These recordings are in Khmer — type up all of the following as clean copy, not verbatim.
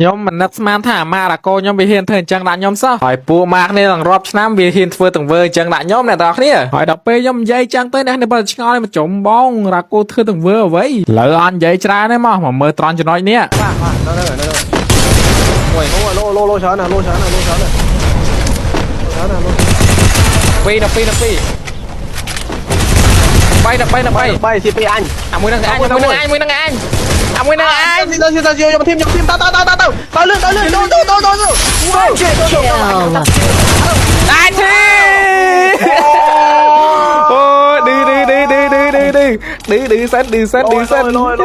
nhóm mình nắp man thả mà là cô nhóm bị hiền thời chẳng đã nhóm sao hỏi pua mạc nên là rộp năm vì hiền vừa từng vừa chẳng đã nhóm này đó nè hỏi đọc bê nhóm dây chẳng tới đây để bật ngồi đây mà trộm bông là cô thưa từng vừa vậy lỡ ăn dây tra đấy mà mơ tròn cho nói nè lô chó nè pi bay thì anh mui năng anh cho thêm tao lươn ai thế ôi đi sân lôi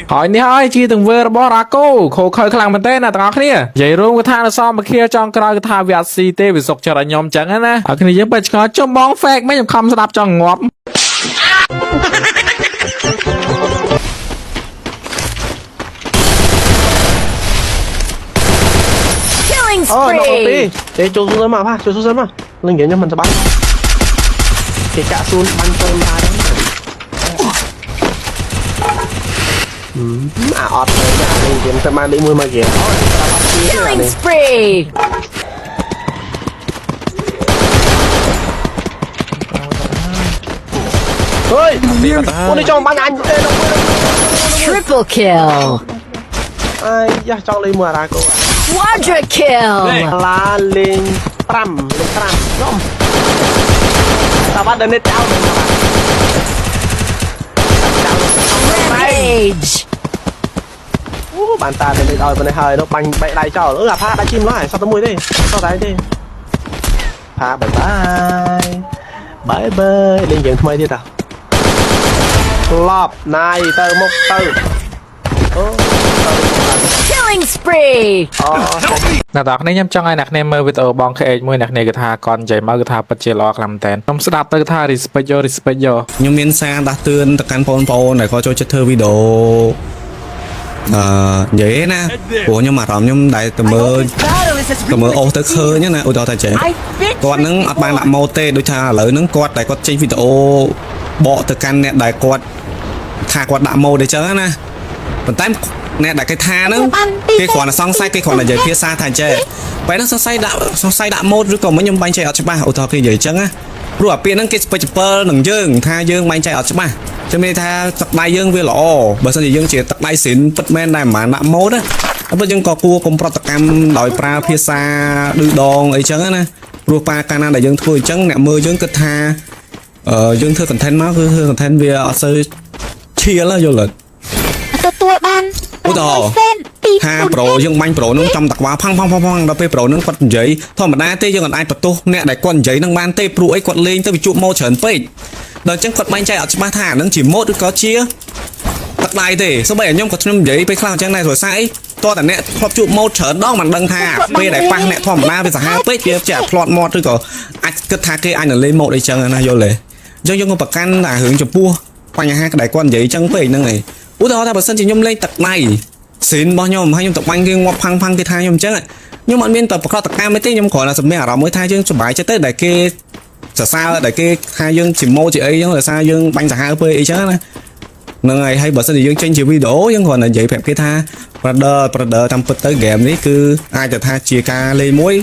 hỏi ní hỏi chi từng vừa bỏ ra cô khổ khơi khlang mình tên là tao kia vậy luôn cái thang là sao mà kia trong cái thang việt si tê bị sọc cho là nhom chẳng á nè ở cái này giống bây giờ cho bóng phẹt mấy nhom không đạp cho ngọt để cho xuống mà pha cho xuống mà linh kiện cho mình sẽ bắn kể cả xuống bắn tôm ra đấy mà ọt này nhà linh kiện sẽ mang đi mua mà kìa Killing spree. ơi con đi cho bắn anh Triple kill. ai da cho lên mưa ra cô ạ Quadra kill. là lên pram không ta bắt đến tao Rage. bàn ta lên đây bên hơi nó bành bậy lại cho nó là pha đã chim nó hải sao tao mùi đi sao đấy đi pha bye bye lên chuyện thay đi tao lọp này tao một tao Killing spree. nè đó này nhắm trong ai nè mơ video bong khệ môi nè cái thà còn chạy mơ cái thà bật chế lo làm tên không sẽ đạp tới thà respect yo ខ្ញុំមានសារដាស់តឿនទៅកាន់បងប្អូនដែលគាត់ចូលចិត្តធ្វើវីដេអូនិយាយណាព្រោះខ្ញុំអារម្មណ៍ខ្ញុំដែលទៅមើលអូសទៅឃើញណាឧទាហរណ៍ថាចេះគាត់នឹងអត់បានដាក់ម៉ូទេដូចថាឥឡូវហ្នឹងគាត់តែគាត់ចេញវីដេអូបកទៅកាន់អ្នកដែលគាត់ថាគាត់ដាក់ម៉ូទេអញ្ចឹងណាប៉ុន្តែអ្នកដែលគេថាហ្នឹងគេគ្រាន់តែសង្ស័យគេគ្រាន់តែនិយាយភាសាថាចេះបែរហ្នឹងសង្ស័យដាក់ម៉ូឬក៏មិនខ្ញុំបាញ់ចេះអត់ច្បាស់ឧទាហរណ៍គេនិយាយអញ្ចឹងណាព្រោះអាពាក្យហ្នឹងគេស្ពេចជពិលនឹងយើងថាយើងបាញ់ចេះអត់ច្បាស់ចាំមានថាទឹកដៃយើងវាល្អបើមិនជាយើងជាទឹកដៃស៊ីនពិតមែនតែមិនដាក់ម៉ូតណាតែយើងក៏គួរកុំប្រតិកម្មដោយប្រើភាសាឌឺដងអីចឹងណាព្រោះប៉ាកាលណាដែលយើងធ្វើអញ្ចឹងអ្នកមើលយើងគិតថាយើងធ្វើ content មកគឺធ្វើ content វាអត់សូវឈៀលយល់ទេទទួលបានឧទាហរណ៍ថាប្រូយើងបាញ់ប្រូនឹងចំតក្បាលផង់ដល់ពេលប្រូនឹងគាត់និយាយធម្មតាទេយើងអាចបន្ទោសអ្នកដែលគាត់និយាយនឹងបានទេព្រោះអីគាត់លេងទៅវាជួបម៉ូច្រើនពេកដល់អញ្ចឹងគាត់បាញ់ចែកអត់ច្បាស់ថាអានឹងជាម៉ូតឬក៏ជាទឹកដៃទេសូម្បីតែខ្ញុំក៏ខ្ញុំនិយាយពេលខ្លះអញ្ចឹងដែរព្រោះស្អីតើតាអ្នកធ្លាប់ជួបម៉ូតច្រើនដងមិនដឹងថាពេលដែលប៉ះអ្នកធម្មតាវាសាហាវពេកវាជាផ្លាត់ម៉ូតឬក៏អាចគិតថាគេអាចនឹងលេងម៉ូតអីចឹងណាយល់ទេអញ្ចឹងយើងក៏ប្រកាន់តែរឿងចំពោះបញ្ហាដែលគាត់និយាយអញ្ចឹងពេកហ្នឹងឯងឧទាហរណ៍ថាបើសិនជាខ្ញុំលេងទឹកដៃស៊ីនរបស់ខ្ញុំហើយខ្ញុំទៅបាញ់គេងាប់ផាំងគេថាខ្ញុំអញ្ចឹងខ្ញុំអត់មានតែប្រកបតកម្មទេខ្ញុំគ្រាន់តែសម្ដែងអារម្មណ៍មួយថាយើងសុបាយចិត្តទៅដែលគេសរសើរដែលគេថាយើងជាម៉ូជាអីចឹងដោយសារយើងបាញ់សាហាវពេកអីចឹងណាហ្នឹងហើយបើសិនជាយើងចេញជាវីដេអូយើងគ្រាន់តែនិយាយប្រាប់គេថា brother តាមពិតទៅ game នេះគឺអាចទៅថាជាការលេងមួយ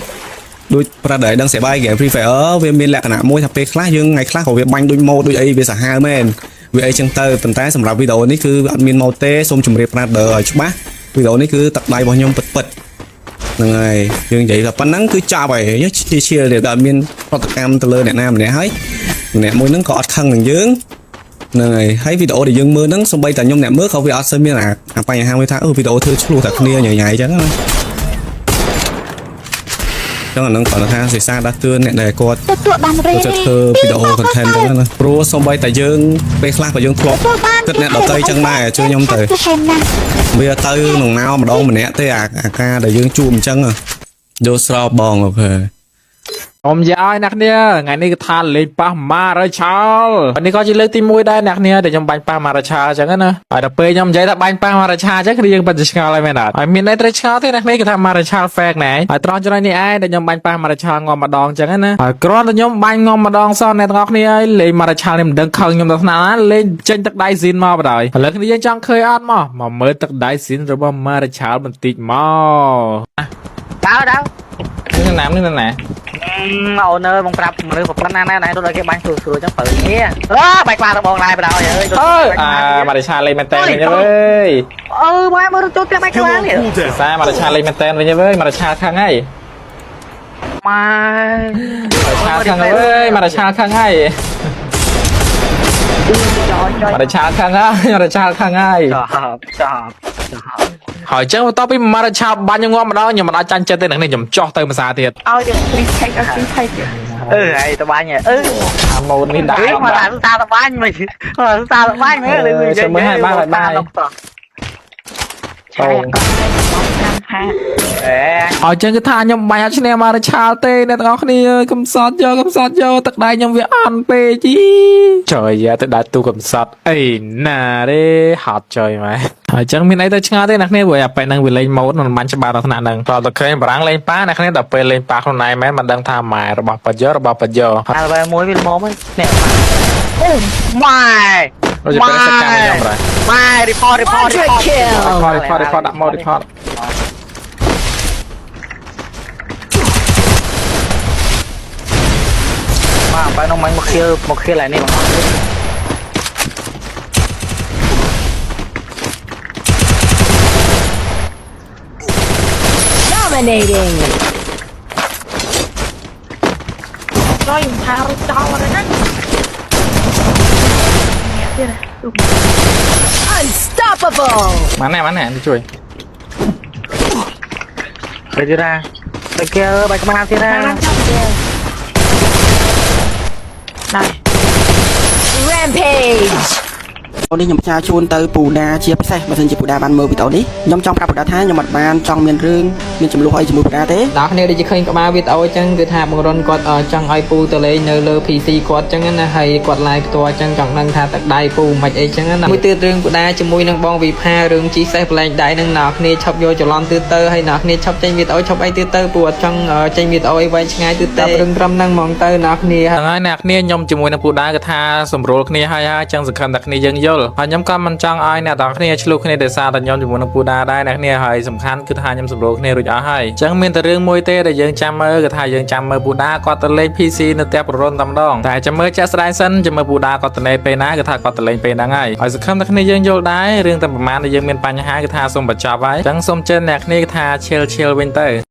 ដូច brother ដឹងស្បាយ game Free Fire វាមានលក្ខណៈមួយថាពេលខ្លះយើងថ្ងៃខ្លះក៏វាបាញ់ដូចម៉ូដូចអីវាសាហាវមែនវាអីចឹងទៅប៉ុន្តែសម្រាប់វីដេអូនេះគឺអត់មានម៉ូទេសូមជម្រាប brother ឲ្យច្បាស់វីដេអូនេះគឺទឹកដៃរបស់ខ្ញុំពិតហ្នឹងហើយយើងនិយាយថាប៉ុណ្ណឹងគឺចប់ហើយជាដែលអត់មានប្រតិកម្មទៅលើអ្នកណាម្នាក់ហើយអ្នកមួយហ្នឹងក៏អត់ខឹងនឹងយើងហ្នឹងហើយវីដេអូដែលយើងមើលហ្នឹងសូម្បីតែខ្ញុំអ្នកមើលក៏វាអត់សូវមានអាបញ្ហាមួយថាវីដេអូធ្វើឆ្លោះតែគ្នាញ៉ៃចឹងណាចឹងអានឹងគាត់ថាសិក្សាដាស់តឿនអ្នកដែលគាត់ទទួលបានរេចូលធ្វើវីដេអូ content ចឹងណាព្រោះសូម្បីតែយើងពេលខ្លះក៏យើងធ្លាប់គិតអ្នកដទៃចឹងដែរជួយខ្ញុំទៅវាទៅនឹងមកម្ដងម្នាក់ទេអាការដែលយើងជួបអញ្ចឹងយកស្រោបបងអូខេ ผมย้ายนักเนี่ยไงนี่ก็ทานเลยป้ามาราชาวันนี้ก็จะเลือกทีมมวยได้นักเนี่ยแต่ยังบังป้ามาราชาจังกันนะไอ้ดับเบิลยังใจถ้าบังป้ามาราชาจังคือยังปัจจุบันอะไรไม่ได้ไอ้มีในตระช้าที่นักเนี่ยก็ทำมาราชาแฟกไหนไอ้ตรอนจะได้นี่ไอ้แต่ยังบังป้ามาราชางอมาดองจังกันนะไอ้กรอนแต่ยังบังงอมาดองซ่อนในตรอกเนี่ยเลยมาราชาเนี่ยมันดังเข่งยังตักนาเลยเจนตักได้สินมาบ่ได้แล้วคือยังจังเคยอ่านมาเมื่อตักได้สินหรือว่ามาราชามันติดมา đâu นี่น้ำนี่นั่นไหน màu nơi bông trap nơi một con này tôi lấy cái bánh sủi sủi trong tự nhé bạch qua tao bông này vào đâu vậy มาราชาเลยแมนเตนไปเว้ย mai mới cho cái bánh cái bánh này ซามาราชาเลยแมนเตนไปเว้ยมาราชาข้างไง mai มาราชาข้างไงเว้ยมาราชาข้างไงมาราชาข้างไงมาราชาข้างไง hỏi chứ tao bị mà chào bao nhiêu ngon mà đó nhưng mà đã chăn chơi tên này nhầm cho tay mà xa thiệt này tao bán nhỉ một mình đã mà làm sao tao bán mày mà sao tao bán nữa chơi mới 2 3 lại 3 hỏi chơi cái thà nhầm bài cho nên mà chào tên này tao đi cầm sót vô tật đây nhầm việc ăn bê chi trời giờ tao đã tu cầm sót ấy nè đi hot trời mày hỏi chẳng mình ấy tao chăng thế nè này vừa phải năng vừa lên máu nó bắn cho ba tao thằng năng rồi tao khơi mà lên pá nè này đậpไปlên pá hôm nay mấy mà đang tham mài rồi bọc bật giờ về muối bên mồm ấy nè mày rồiจะเป็นสกัดในยอมไร mày report Quadra kill. ดับโมดิพอด mà phải nó mang một kia lại nè Dominating. rồi thao cho rồi đó Unstoppable. mắn này đi chui Rồi chưa ra. Bên kia bài công an kia ra. Này. Rampage. នេះខ្ញុំផ្ញើជូនទៅពូដាជាពិសេសបើសិនជាពូដាបានមើលវីដេអូនេះខ្ញុំចង់ប្រាប់ពូដាថាខ្ញុំអត់បានចង់មានរឿងមានចំនួនអីជាមួយពូដាទេ ដល់គ្នាដូចជាឃើញក្បាលវីដេអូអញ្ចឹងគឺថាបង្រុនគាត់ចង់ឲ្យពូទៅលេងនៅលើ PC គាត់អញ្ចឹងណាហើយគាត់ live ផ្ទាល់អញ្ចឹងចង់ដឹងថាទឹកដៃពូមិនអីអញ្ចឹងណាមួយទៀតរឿងពូដាជាមួយនឹងបងវិផារឿងជីសេះប្លែកដៃនឹងអ្នកគ្នាឈប់យកច្រឡំទៅហើយអ្នកគ្នាឈប់ចេញវីដេអូឈប់អីទៅពូអត់ចង់ចេញវីដេអូអីវែងឆ្ងាយទៅតែរឿងត្រឹមហ្នឹងហ្មងទៅអ្នកគ្នា ហើយអ្នកគ្នាខ្ញុំជាមួយនឹងពូដាគឺថាសម្រួលគ្នាហើយអញ្ចឹងសង្ឃឹមតែគ្នាយើងយល់ហើយខ្ញុំក៏មិនចង់ឲ្យអ្នកទាំងគ្នាឆ្លុះគ្នាដោយសារតែខ្ញុំជាមួយនឹងពូដាដែរអ្នកគ្នាហើយសំខាន់គឺថាខ្ញុំសម្រួលគ្នារួចអស់ហើយអញ្ចឹងមានតែរឿងមួយទេដែលយើងចាំមើលគឺថាយើងចាំមើលពូដាគាត់ទៅលេង PC នៅផ្ទះប្ររុនតែម្ដងតែចាំមើលចាក់ស្ដាយសិនចាំមើលពូដាគាត់ទៅលេងពេលណាគឺថាគាត់ទៅលេងពេលហ្នឹងហើយហើយសង្ឃឹមតែគ្នាយើងយល់ដែររឿងតែប្រហែលដែលយើងមានបញ្ហាគឺថាសូមបញ្ចប់ហើយអញ្ចឹងសូមចិនអ្នកគ្នាគឺថា chill វិញទៅ